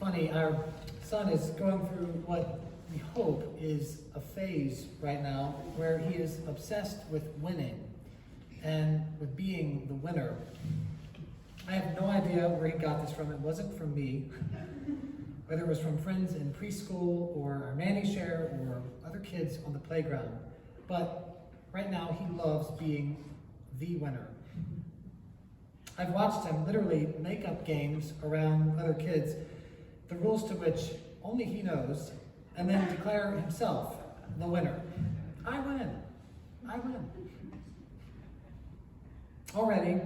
funny, our son is going through what we hope is a phase right now where he is obsessed with winning and with being the winner. I have no idea where he got this from. It wasn't from me. Whether it was from friends in preschool or our nanny share or other kids on the playground. But right now he loves being the winner. I've watched him literally make up games around other kids, the rules to which only he knows, and then declare himself the winner. I win. I win. Already,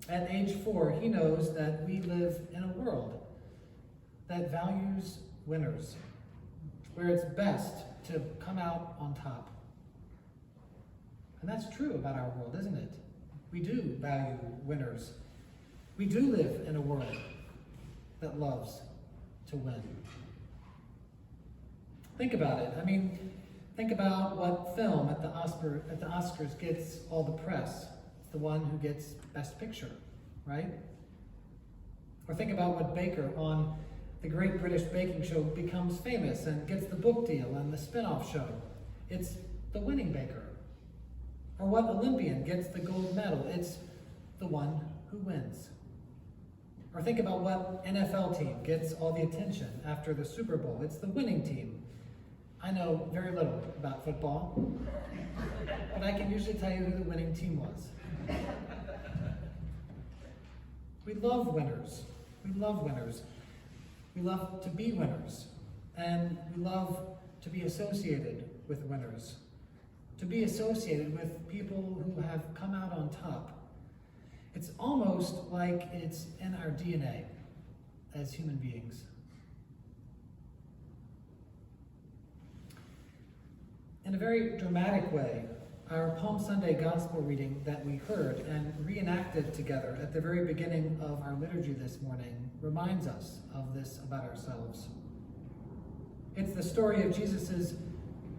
at age 4, he knows that we live in a world that values winners, where it's best to come out on top. And that's true about our world, isn't it? We do value winners. We do live in a world that loves to win. Think about it. I mean, think about what film at the Oscars gets all the press. It's the one who gets Best Picture, right? Or think about what baker on the Great British Baking Show becomes famous and gets the book deal and the spin-off show. It's the winning baker. Or what Olympian gets the gold medal? It's the one who wins. Or think about what NFL team gets all the attention after the Super Bowl. It's the winning team. I know very little about football, but I can usually tell you who the winning team was. We love winners. We love winners. We love to be winners. And we love to be associated with winners. To be associated with people who have come out on top. It's almost like it's in our DNA as human beings. In a very dramatic way, our Palm Sunday Gospel reading that we heard and reenacted together at the very beginning of our liturgy this morning reminds us of this about ourselves. It's the story of Jesus'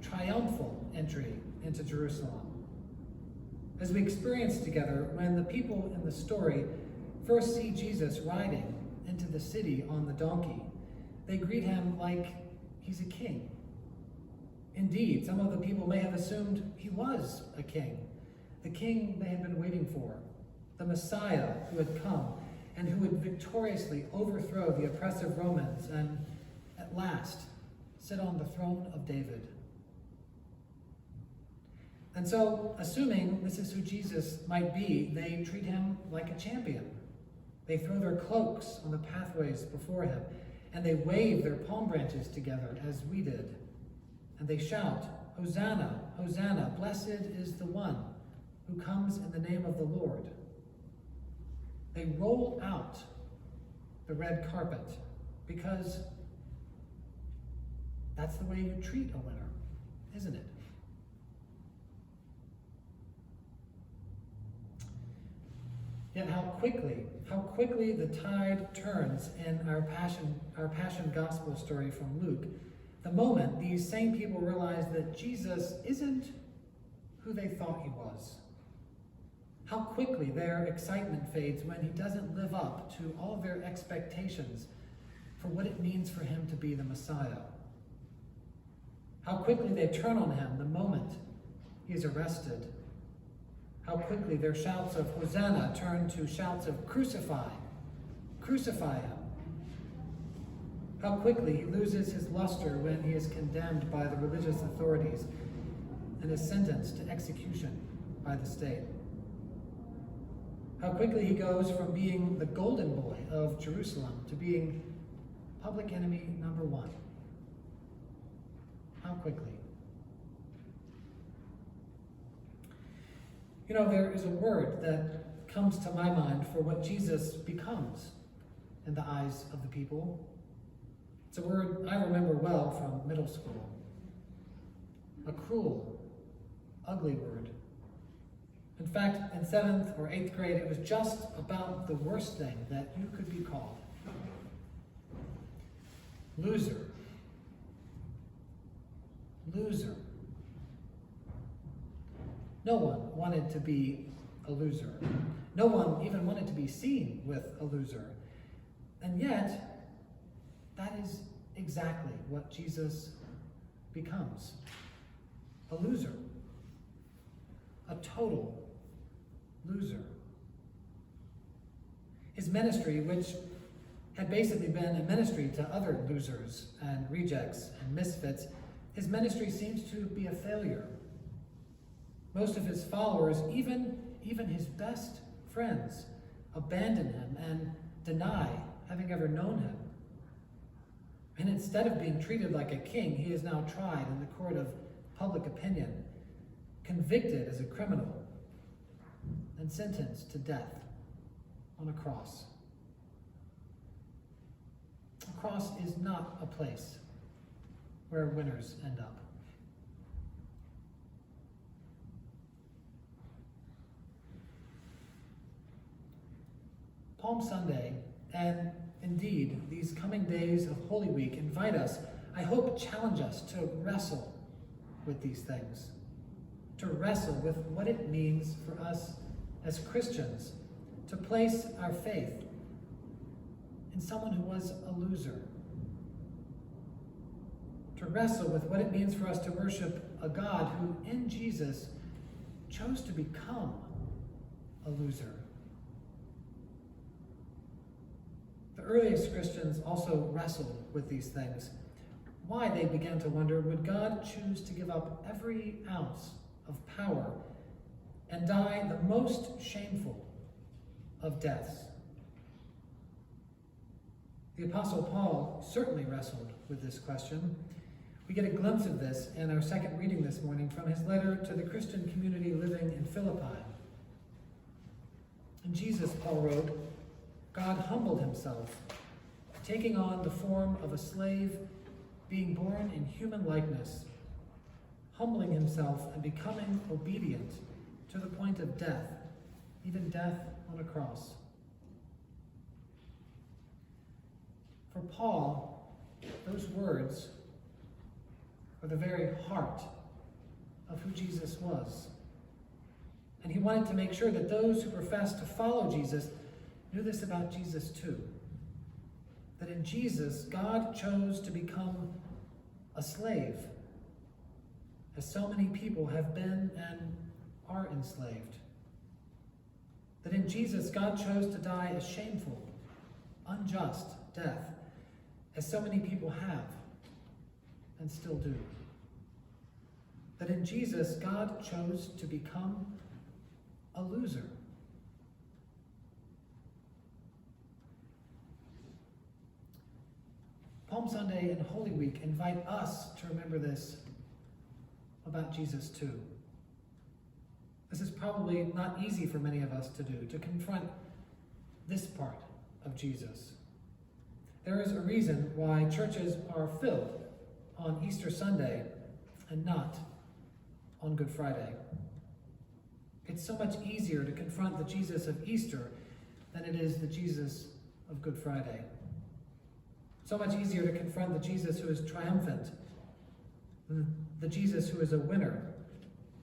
triumphal entry into Jerusalem. As we experience together when the people in the story first see Jesus riding into the city on the donkey, they greet him like he's a king. Indeed, some of the people may have assumed he was a king, the king they had been waiting for, the Messiah who had come and who would victoriously overthrow the oppressive Romans and, at last, sit on the throne of David. And so, assuming this is who Jesus might be, they treat him like a champion. They throw their cloaks on the pathways before him, and they wave their palm branches together as we did. And they shout, "Hosanna, Hosanna, blessed is the one who comes in the name of the Lord." They roll out the red carpet because that's the way you treat a winner, isn't it? Yet how quickly the tide turns in our passion gospel story from Luke, the moment these same people realize that Jesus isn't who they thought he was. How quickly their excitement fades when he doesn't live up to all their expectations for what it means for him to be the Messiah. How quickly they turn on him the moment he is arrested. How quickly their shouts of Hosanna turn to shouts of crucify, crucify him. How quickly he loses his luster when he is condemned by the religious authorities and is sentenced to execution by the state. How quickly he goes from being the golden boy of Jerusalem to being public enemy number 1. How quickly? You know, there is a word that comes to my mind for what Jesus becomes in the eyes of the people. It's a word I remember well from middle school. A cruel, ugly word. In fact, in 7th or 8th grade, it was just about the worst thing that you could be called. Loser. Loser. No one wanted to be a loser. No one even wanted to be seen with a loser. And yet, that is exactly what Jesus becomes. A loser. A total loser. His ministry, which had basically been a ministry to other losers and rejects and misfits, his ministry seems to be a failure. Most of his followers, even his best friends, abandon him and deny having ever known him. And instead of being treated like a king, he is now tried in the court of public opinion, convicted as a criminal, and sentenced to death on a cross. A cross is not a place where winners end up. Palm Sunday, and indeed these coming days of Holy Week, invite us, I hope challenge us to wrestle with these things, to wrestle with what it means for us as Christians to place our faith in someone who was a loser, to wrestle with what it means for us to worship a God who in Jesus chose to become a loser. The earliest Christians also wrestled with these things. Why, they began to wonder, would God choose to give up every ounce of power and die the most shameful of deaths? The Apostle Paul certainly wrestled with this question. We get a glimpse of this in our second reading this morning from his letter to the Christian community living in Philippi. In Jesus, Paul wrote, God humbled himself, taking on the form of a slave, being born in human likeness, humbling himself and becoming obedient to the point of death, even death on a cross. For Paul, those words are the very heart of who Jesus was. And he wanted to make sure that those who professed to follow Jesus knew this about Jesus too. That in Jesus, God chose to become a slave, as so many people have been and are enslaved. That in Jesus, God chose to die a shameful, unjust death, as so many people have and still do. That in Jesus, God chose to become a loser. Palm Sunday and Holy Week invite us to remember this about Jesus too. This is probably not easy for many of us to do, to confront this part of Jesus. There is a reason why churches are filled on Easter Sunday and not on Good Friday. It's so much easier to confront the Jesus of Easter than it is the Jesus of Good Friday. So much easier to confront the Jesus who is triumphant, than the Jesus who is a winner,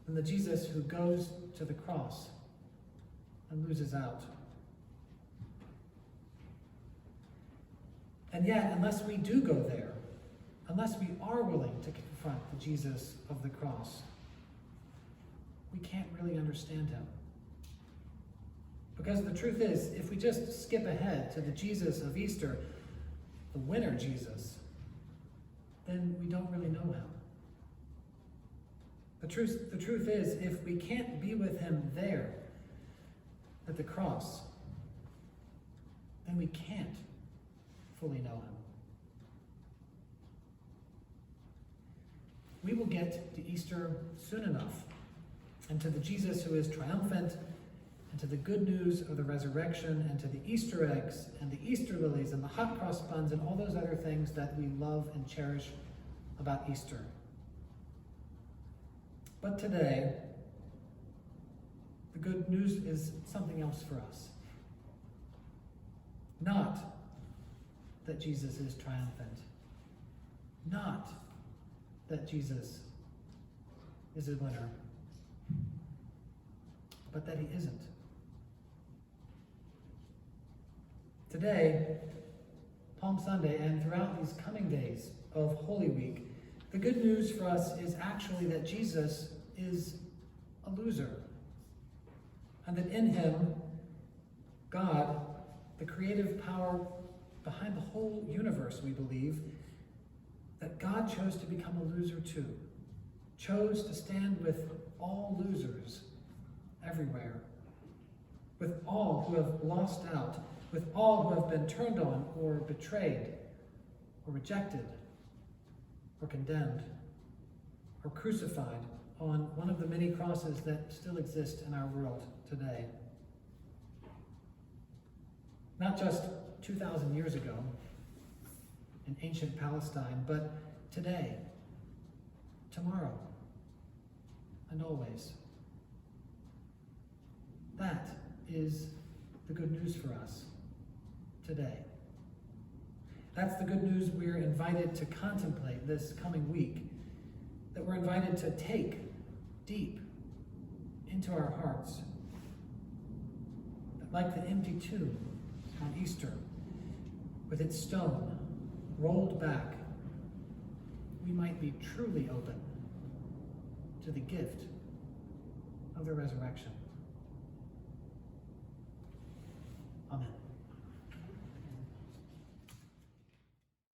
than the Jesus who goes to the cross and loses out. And yet, unless we do go there, unless we are willing to confront the Jesus of the cross, we can't really understand him. Because the truth is, if we just skip ahead to the Jesus of Easter, the winner Jesus, then we don't really know him. The truth is, if we can't be with him there at the cross, then we can't fully know him. We will get to Easter soon enough, and to the Jesus who is triumphant, and to the good news of the resurrection, and to the Easter eggs, and the Easter lilies, and the hot cross buns, and all those other things that we love and cherish about Easter. But today, the good news is something else for us. Not that Jesus is triumphant. Not that Jesus is a winner. But that he isn't. Palm Sunday and throughout these coming days of Holy Week, the good news for us is actually that Jesus is a loser. And that in him, God, the creative power behind the whole universe, we believe, that God chose to become a loser too. Chose to stand with all losers everywhere. With all who have lost out. With all who have been turned on or betrayed or rejected or condemned or crucified on one of the many crosses that still exist in our world today. Not just 2,000 years ago in ancient Palestine, but today, tomorrow, and always. That is the good news for us today. That's the good news we're invited to contemplate this coming week, that we're invited to take deep into our hearts. That like the empty tomb on Easter, with its stone rolled back, we might be truly open to the gift of the resurrection. Amen.